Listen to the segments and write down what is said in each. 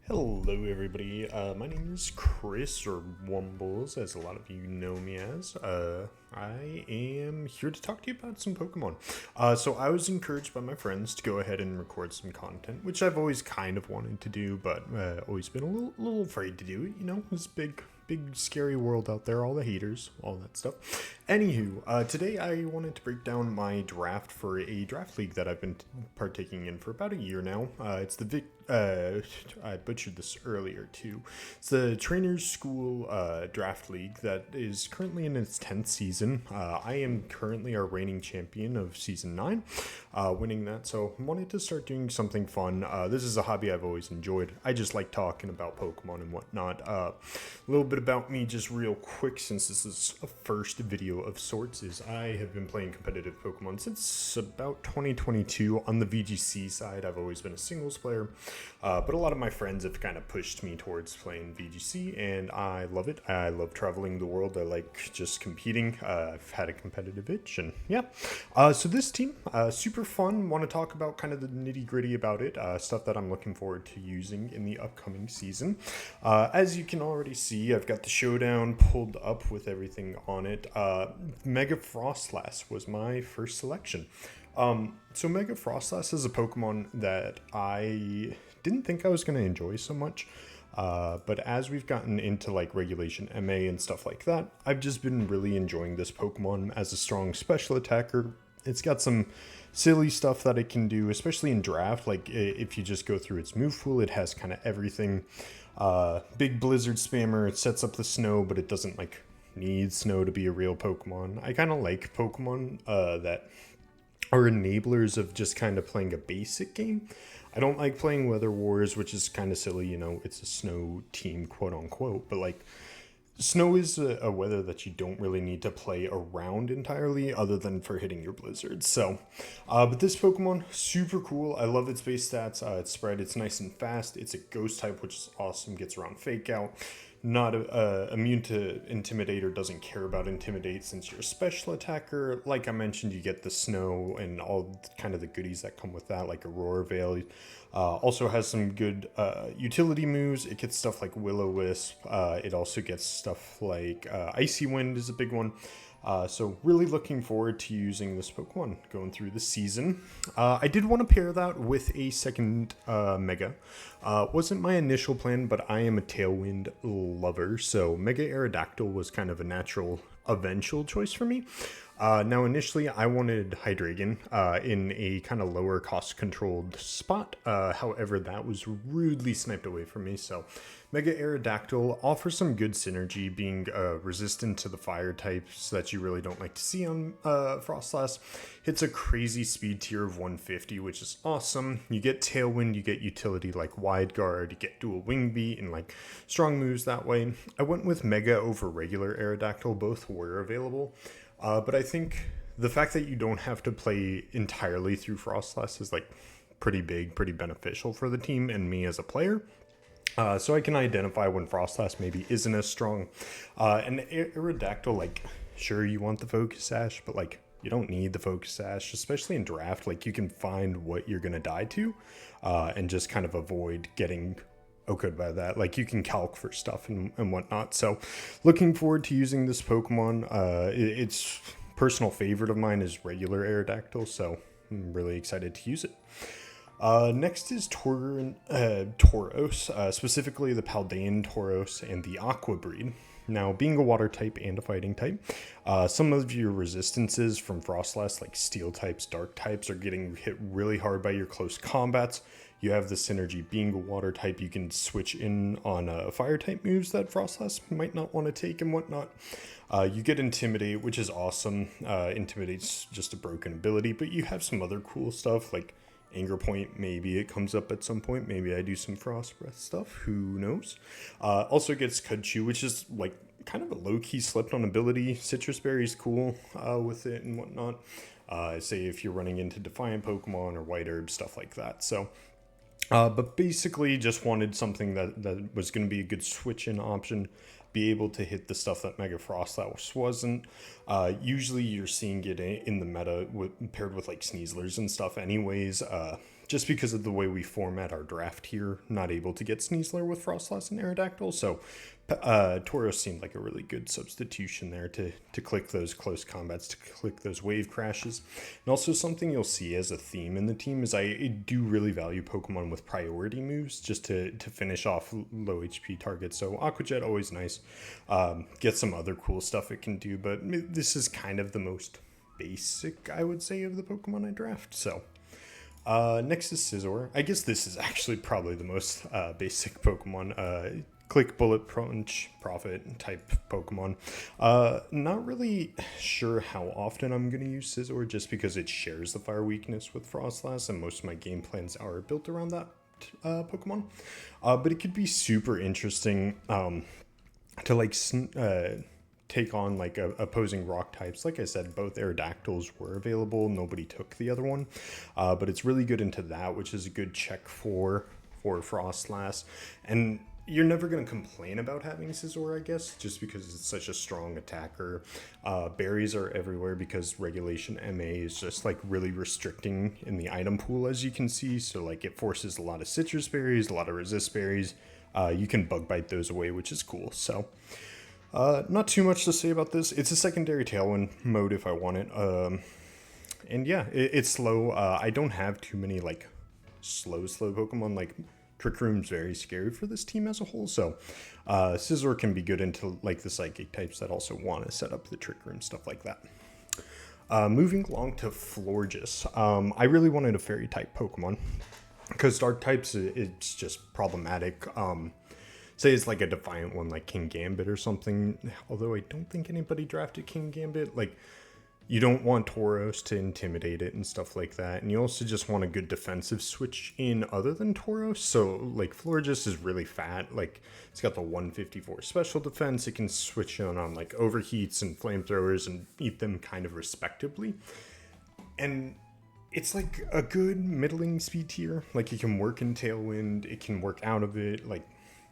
Hello, everybody. My name is Chris, or Wumbles, as a lot of you know me as. I am here to talk to you about some Pokemon. So I was encouraged by my friends to go ahead and record some content, which I've always kind of wanted to do, but always been a little afraid to do it. You know, this big, scary world out there, all the haters, all that stuff. Anywho, today I wanted to break down my draft for a draft league that I've been partaking in for about a year now. It's the I butchered this earlier too. It's the Trainers School Draft League that is currently in its 10th season. I am currently our reigning champion of Season 9, winning that, so I wanted to start doing something fun. This is a hobby I've always enjoyed. I just like talking about Pokemon and whatnot. A little bit about me just real quick, since this is a first video of sorts, is I have been playing competitive Pokemon since about 2022. On the VGC side, I've always been a singles player. But a lot of my friends have kind of pushed me towards playing VGC, and I love it. I love traveling the world. I like just competing. I've had a competitive itch, and yeah. So this team, super fun. Want to talk about kind of the nitty gritty about it, stuff that I'm looking forward to using in the upcoming season. As you can already see, I've got the showdown pulled up with everything on it. Mega Frostlass was my first selection. So Mega Frostlass is a Pokemon that I didn't think I was going to enjoy so much. But as we've gotten into like Regulation MA and stuff like that, I've just been really enjoying this Pokemon as a strong special attacker. It's got some silly stuff that it can do, especially in draft. Like if you just go through its move pool, it has kind of everything. Big Blizzard spammer, it sets up the snow, but it doesn't like need snow to be a real Pokemon. I kind of like Pokemon that are enablers of just kind of playing a basic game. I don't like playing Weather Wars, which is kind of silly, you know, it's a snow team, quote unquote, but like snow is a weather that you don't really need to play around entirely, other than for hitting your blizzards. So, but this Pokemon, super cool. I love its base stats. Its spread, it's nice and fast. It's a ghost type, which is awesome. Gets around Fake Out. Not immune to Intimidate, or doesn't care about Intimidate since you're a special attacker. Like I mentioned, you get the snow and all kind of the goodies that come with that, like Aurora Veil. Also has some good utility moves. It gets stuff like Will-O-Wisp. It also gets stuff like Icy Wind is a big one. So really looking forward to using this Pokemon going through the season. I did want to pair that with a second Mega. Wasn't my initial plan, but I am a Tailwind lover, so Mega Aerodactyl was kind of a natural eventual choice for me. Now, initially, I wanted Hydreigon in a kind of lower cost controlled spot. However, that was rudely sniped away from me. So Mega Aerodactyl offers some good synergy, being resistant to the fire types that you really don't like to see on Frostlass. Hits a crazy speed tier of 150, which is awesome. You get Tailwind, you get utility like Wide Guard, you get dual Wing Beat, and like strong moves that way. I went with Mega over regular Aerodactyl. Both were available. But I think the fact that you don't have to play entirely through Frostlass is like pretty big, pretty beneficial for the team and me as a player. So I can identify when Frostlass maybe isn't as strong. And Aerodactyl, like, sure, you want the Focus Sash, but like, you don't need the Focus Sash, especially in draft. Like, you can find what you're going to die to and just kind of avoid getting good by that. Like, you can calc for stuff and whatnot. So looking forward to using this Pokemon. Its personal favorite of mine is regular Aerodactyl, so I'm really excited to use it. Next is Tauros, specifically the Paldean Tauros and the Aqua breed. Now, being a water type and a fighting type, some of your resistances from Frostlass, like steel types, dark types, are getting hit really hard by your close combats. You have the synergy. Being a water type, you can switch in on fire type moves that Frostlass might not want to take and whatnot. You get Intimidate, which is awesome. Intimidate's just a broken ability, but you have some other cool stuff like Anger Point. Maybe it comes up at some point. Maybe I do some Frost Breath stuff. Who knows? Also gets Cudchew, which is like kind of a low-key slept-on ability. Citrus Berry is cool with it and whatnot. Say if you're running into Defiant Pokemon or White Herb, stuff like that. So but basically just wanted something that was going to be a good switch-in option, be able to hit the stuff that Mega Frostlass wasn't. Usually you're seeing it in the meta paired with like Sneaslers and stuff anyways. just because of the way we format our draft here, not able to get Sneasler with Frostlass and Aerodactyl. So Tauros seemed like a really good substitution there to click those close combats, to click those wave crashes. And also something you'll see as a theme in the team is I do really value Pokemon with priority moves just to finish off low HP targets. So Aqua Jet, always nice. Get some other cool stuff it can do, but this is kind of the most basic, I would say, of the Pokemon I draft. So next is Scizor. I guess this is actually probably the most basic Pokemon. Click, bullet, punch, profit type Pokemon. Not really sure how often I'm going to use Scizor just because it shares the fire weakness with Frostlass, and most of my game plans are built around that Pokemon. But it could be super interesting to like take on like opposing rock types. Like I said, both Aerodactyls were available. Nobody took the other one, but it's really good into that, which is a good check for Frostlass. And you're never going to complain about having Scizor, I guess, just because it's such a strong attacker. Berries are everywhere because Regulation MA is just like really restricting in the item pool, as you can see. So like it forces a lot of citrus berries, a lot of resist berries. You can bug bite those away, which is cool. So not too much to say about this. It's a secondary Tailwind mode if I want it. And yeah, it's slow. I don't have too many like slow Pokemon. Like Trick Room's very scary for this team as a whole, so Scizor can be good into like the psychic types that also want to set up the Trick Room, stuff like that. Moving along to Florges. I really wanted a fairy type Pokemon because dark types, it's just problematic. Say it's like a defiant one like King Gambit or something, although I don't think anybody drafted King Gambit. Like, you don't want Tauros to intimidate it and stuff like that. And you also just want a good defensive switch in other than Tauros. So, like, Florges is really fat. Like, it's got the 154 special defense. It can switch on like, overheats and flamethrowers and eat them kind of respectively. And it's, like, a good middling speed tier. Like, it can work in Tailwind. It can work out of it. Like,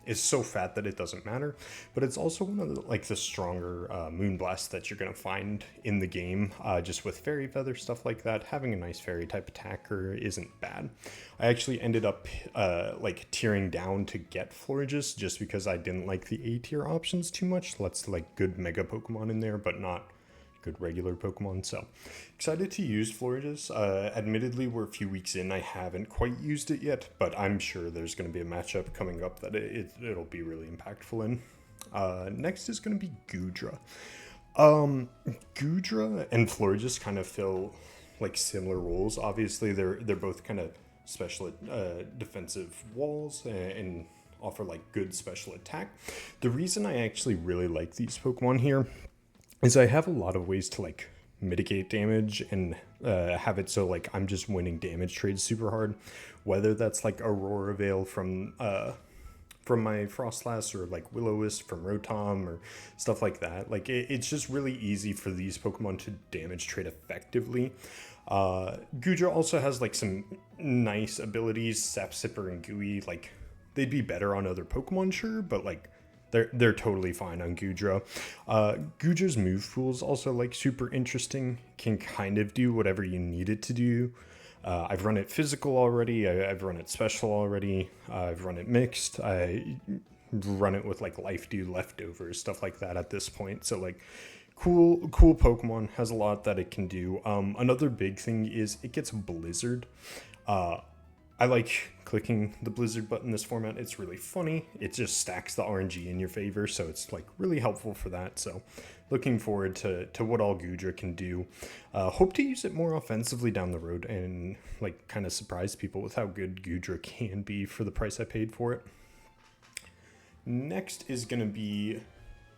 is so fat that it doesn't matter, but it's also one of the stronger Moonblast that you're going to find in the game, just with Fairy Feather, stuff like that. Having a nice fairy type attacker isn't bad. I actually ended up like tiering down to get Florges just because I didn't like the A tier options too much. Let's like good Mega Pokemon in there, but not good regular Pokemon. So excited to use Florges. Admittedly, we're a few weeks in. I haven't quite used it yet, but I'm sure there's going to be a matchup coming up that it'll be really impactful in. Next is going to be Goodra. Goodra and Florges kind of fill like similar roles. Obviously, they're both kind of special defensive walls and offer like good special attack. The reason I actually really like these Pokemon here is I have a lot of ways to like mitigate damage and have it so like I'm just winning damage trades super hard, whether that's like Aurora Veil from my Frostlass or like Will-O-Wisp from Rotom or stuff like that. Like it's just really easy for these Pokemon to damage trade effectively. Goodra also has like some nice abilities. Sap Sipper and Gooey, like they'd be better on other Pokemon, sure, but like they're totally fine on Goodra. Goodra's move pool is also like super interesting. Can kind of do whatever you need it to do. I've run it physical already. I've run it special already. I've run it mixed. I run it with like life dew leftovers, stuff like that at this point. So like cool Pokemon, has a lot that it can do. Another big thing is it gets Blizzard. I like clicking the Blizzard button in this format. It's really funny. It just stacks the RNG in your favor, so it's like really helpful for that. So looking forward to what all Goodra can do. Hope to use it more offensively down the road and like kind of surprise people with how good Goodra can be for the price I paid for it. Next is going to be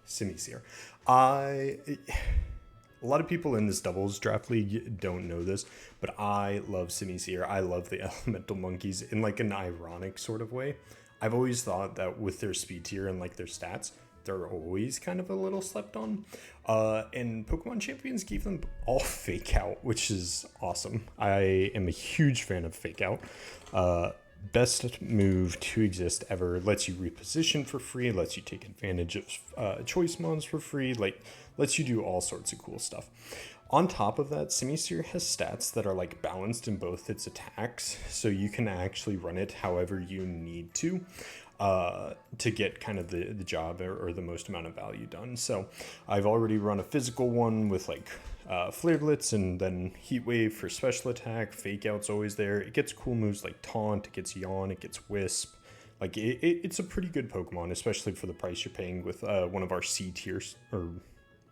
Simisear. A lot of people in this doubles draft league don't know this, but I love Simisear. I love the elemental monkeys in like an ironic sort of way. I've always thought that with their speed tier and like their stats, they're always kind of a little slept on. And Pokemon Champions gave them all Fake Out, which is awesome. I am a huge fan of Fake Out. Best move to exist ever. Lets you reposition for free, lets you take advantage of choice mons for free, like lets you do all sorts of cool stuff. On top of that, Simisear has stats that are like balanced in both its attacks, so you can actually run it however you need to get kind of the job or the most amount of value done. So I've already run a physical one with like Flare Blitz and then Heat Wave for special attack. Fake Out's always there. It gets cool moves like Taunt, it gets Yawn, it gets Wisp. Like it's a pretty good Pokemon, especially for the price you're paying with one of our C tiers. Or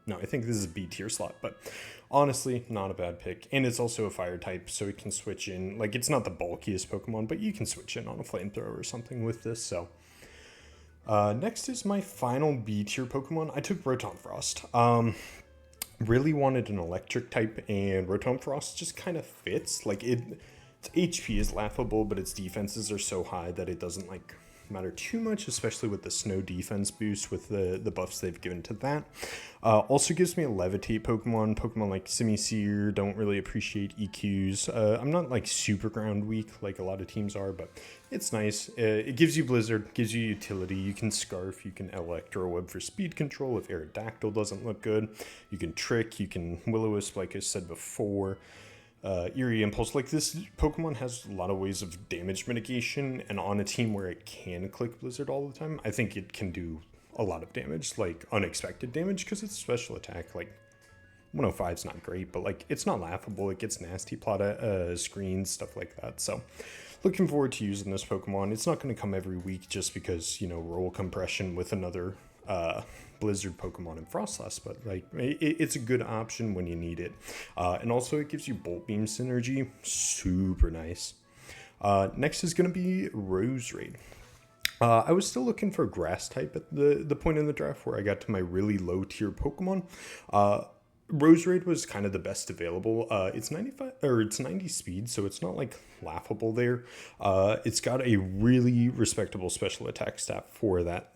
no, I think this is a B tier slot, but honestly, not a bad pick. And it's also a fire type, so it can switch in. Like, it's not the bulkiest Pokemon, but you can switch in on a flamethrower or something with this. So next is my final B tier Pokemon. I took Rotom Frost. Really wanted an electric type, and Rotom Frost just kind of fits. Like, its HP is laughable, but its defenses are so high that it doesn't like matter too much, especially with the snow defense boost with the buffs they've given to that. Also gives me a levitate Pokemon like Simisear don't really appreciate EQs. I'm not like super ground weak like a lot of teams are, but it's nice. It gives you Blizzard, gives you utility. You can Scarf, you can Electro Web for speed control if Aerodactyl doesn't look good. You can Trick, you can Will-O-Wisp like I said before. Eerie Impulse. Like, this Pokemon has a lot of ways of damage mitigation, and on a team where it can click Blizzard all the time, I think it can do a lot of damage, like unexpected damage, because it's special attack. Like, 105 is not great, but like it's not laughable. It gets nasty plot screens, stuff like that. So looking forward to using this Pokemon. It's not going to come every week just because, you know, roll compression with another Blizzard Pokemon in Froslass, but like it's a good option when you need it. And also it gives you Bolt Beam synergy, super nice. Next is going to be Roserade. I was still looking for a grass type at the point in the draft where I got to my really low tier Pokemon. Roserade was kind of the best available. It's 95 or it's 90 speed, so it's not like laughable there. It's got a really respectable special attack stat for that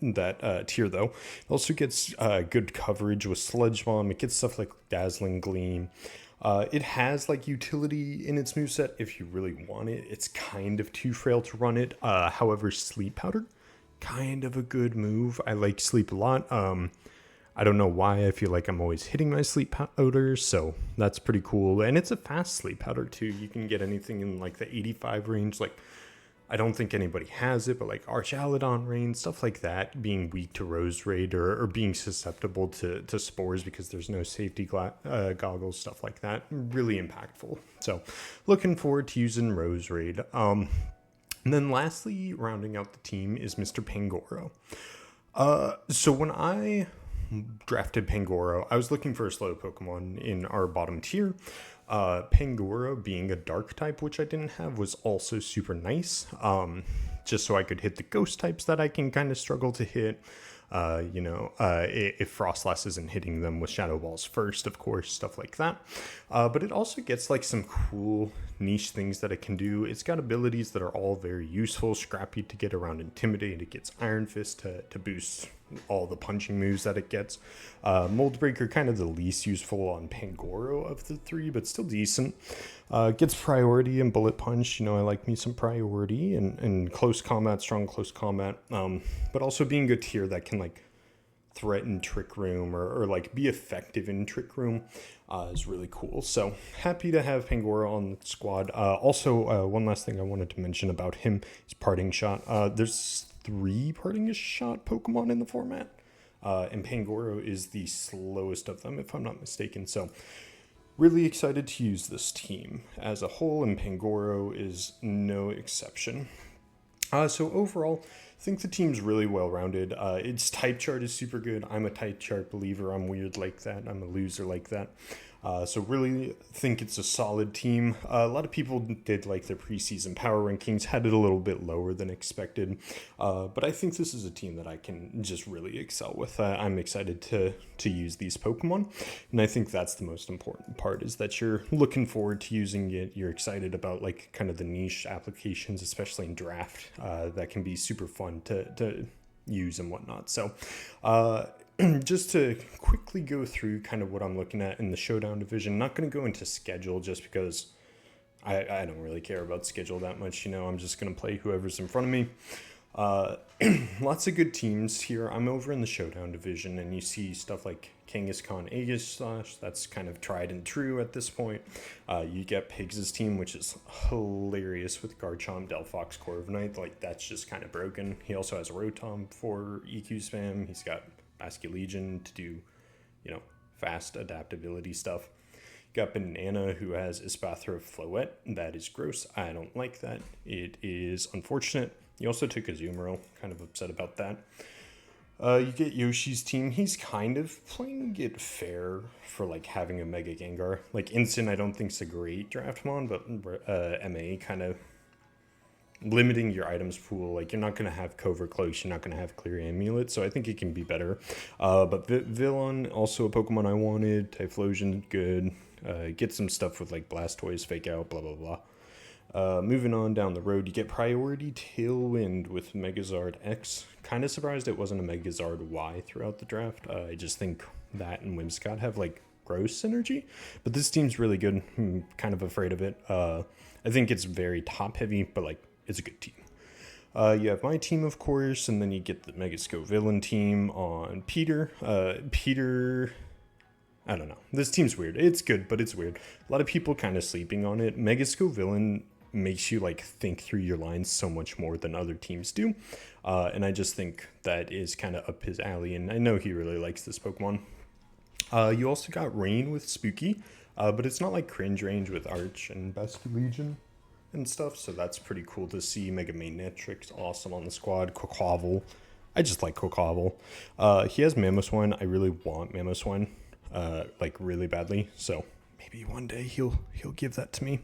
tier though. It also gets good coverage with Sludge Bomb. It gets stuff like Dazzling Gleam. It has like utility in its moveset if you really want it. It's kind of too frail to run it. However, Sleep Powder, kind of a good move. I like Sleep a lot. I don't know why I feel like I'm always hitting my sleep powder, so that's pretty cool. And it's a fast sleep powder too. You can get anything in like the 85 range. Like, I don't think anybody has it, but like Archaludon range, stuff like that, being weak to Roserade or being susceptible to spores because there's no safety goggles, stuff like that, really impactful. So looking forward to using Roserade. And then lastly, rounding out the team is Mr. Pangoro. So when I drafted Pangoro, I was looking for a slow Pokemon in our bottom tier. Pangoro being a dark type, which I didn't have, was also super nice. Just so I could hit the ghost types that I can kind of struggle to hit. If Froslass isn't hitting them with Shadow Balls first, of course, stuff like that. But it also gets like some cool niche things that it can do. It's got abilities that are all very useful. Scrappy to get around Intimidate. It gets Iron Fist to boost all the punching moves that it gets. Mold Breaker, kind of the least useful on Pangoro of the three, but still decent. Gets priority and Bullet Punch. You know, I like me some priority and close combat, strong close combat. But also being good tier that can like threaten Trick Room or like be effective in Trick Room is really cool. So happy to have Pangoro on the squad. Also, one last thing I wanted to mention about him is Parting Shot. There's 3 Parting Shot Pokemon in the format, and Pangoro is the slowest of them, if I'm not mistaken. So really excited to use this team as a whole, and Pangoro is no exception. So overall, I think the team's really well-rounded. Its type chart is super good. I'm a type chart believer. I'm weird like that. I'm a loser like that. So really think it's a solid team. A lot of people did like their preseason power rankings, had it a little bit lower than expected. But I think this is a team that I can just really excel with. I'm excited to use these Pokemon. And I think that's the most important part, is that you're looking forward to using it. You're excited about like kind of the niche applications, especially in draft, that can be super fun to use and whatnot. So just to quickly go through kind of what I'm looking at in the Showdown division, not going to go into schedule just because I don't really care about schedule that much. You know, I'm just going to play whoever's in front of me. Uh, Lots of good teams here. I'm over in the Showdown division, and you see stuff like Kangaskhan Aegis Slash. That's kind of tried and true at this point. You get Pigs' team, which is hilarious with Garchomp, Delphox, Corviknight. Like, that's just kind of broken. He also has a Rotom for EQ spam. He's got Basculegion to do, fast adaptability stuff. Got Banana, who has Espathra Floette. That is gross. I don't like that. It is unfortunate. You also took Azumarill. Kind of upset about that. You get Yoshi's team. He's kind of playing it fair for, like, having a Mega Gengar. Like, Instant I don't think is a great draft mon, but MA kind of limiting your items pool. Like, you're not going to have Covert Cloaks, you're not going to have Clear Amulet, so I think it can be better. But Villain, also a Pokemon I wanted. Typhlosion, good. Get some stuff with, like, Blastoise, Fake Out, blah, blah, blah. Moving on down the road, you get Priority Tailwind with Megazard X. Kind of surprised it wasn't a Megazard Y throughout the draft. I just think that and Whimsicott have, like, gross synergy. But this team's really good. I'm kind of afraid of it. I think it's very top-heavy, but, like, it's a good team. You have my team, of course, and then you get the Megascope Villain team on Peter. Peter... I don't know. This team's weird. It's good, but it's weird. A lot of people kind of sleeping on it. Megascope Villain makes you, like, think through your lines so much more than other teams do. And I just think that is kind of up his alley, and I know he really likes this Pokemon. You also got Rain with Spooky, but it's not like cringe range with Arch and Basculegion and stuff, so that's pretty cool to see. Mega Magnetrix, awesome on the squad. Quaquaval, I just like Quaquaval. He has Mamoswine. I really want Mamoswine, like, really badly, so maybe one day he'll give that to me.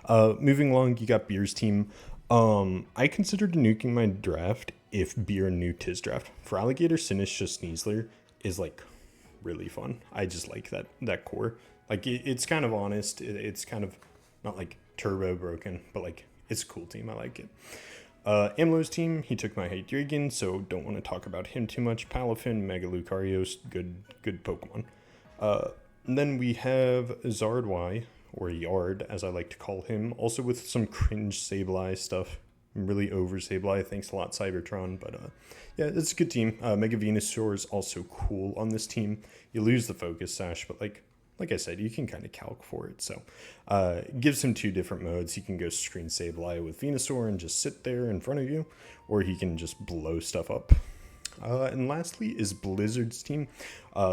Moving along, you got Beer's team. I considered nuking my draft if Beer nuked his draft. For Alligator, Sinistcha, Sneasler is, like, really fun. I just like that core. Like, it's kind of honest. It's kind of not, like, turbo broken, but, like, it's a cool team. I like it. Amlo's team, he took my Hydreigon, so don't want to talk about him too much. Palafin, Mega Lucario, good Pokemon. And then we have Zardwy, or Yard, as I like to call him, also with some cringe Sableye stuff. Really over Sableye. Thanks a lot, Cybertron. But yeah, it's a good team. Mega Venusaur is also cool on this team. You lose the Focus Sash, but like I said, you can kind of calc for it. So it gives him two different modes. He can go screen Sableye with Venusaur and just sit there in front of you, or he can just blow stuff up. And lastly is Blizzard's team.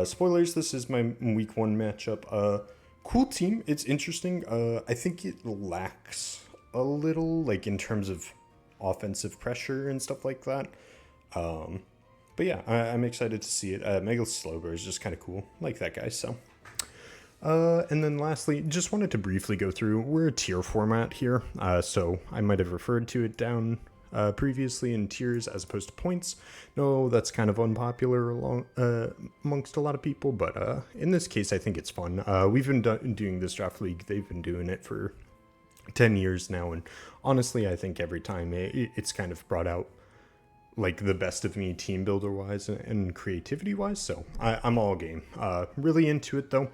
Spoilers, this is my week 1 matchup. Cool team. It's interesting. I think it lacks a little, like, in terms of offensive pressure and stuff like that. But yeah, I'm excited to see it. Mega Slowbro is just kind of cool. Like that guy, so. And then lastly, just wanted to briefly go through, we're a tier format here, so I might have referred to it down previously in tiers as opposed to points. No, that's kind of unpopular amongst a lot of people, but in this case, I think it's fun. We've been doing this draft league. They've been doing it for 10 years now, and honestly, I think every time it's kind of brought out, like, the best of me team builder wise and creativity wise, so I'm all game. Really into it though.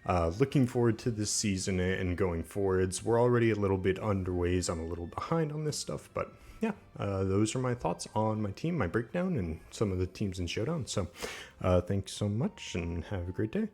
Looking forward to this season and going forwards. We're already a little bit underways. I'm a little behind on this stuff, but yeah, those are my thoughts on my team, my breakdown, and some of the teams in Showdown. So thanks so much and have a great day.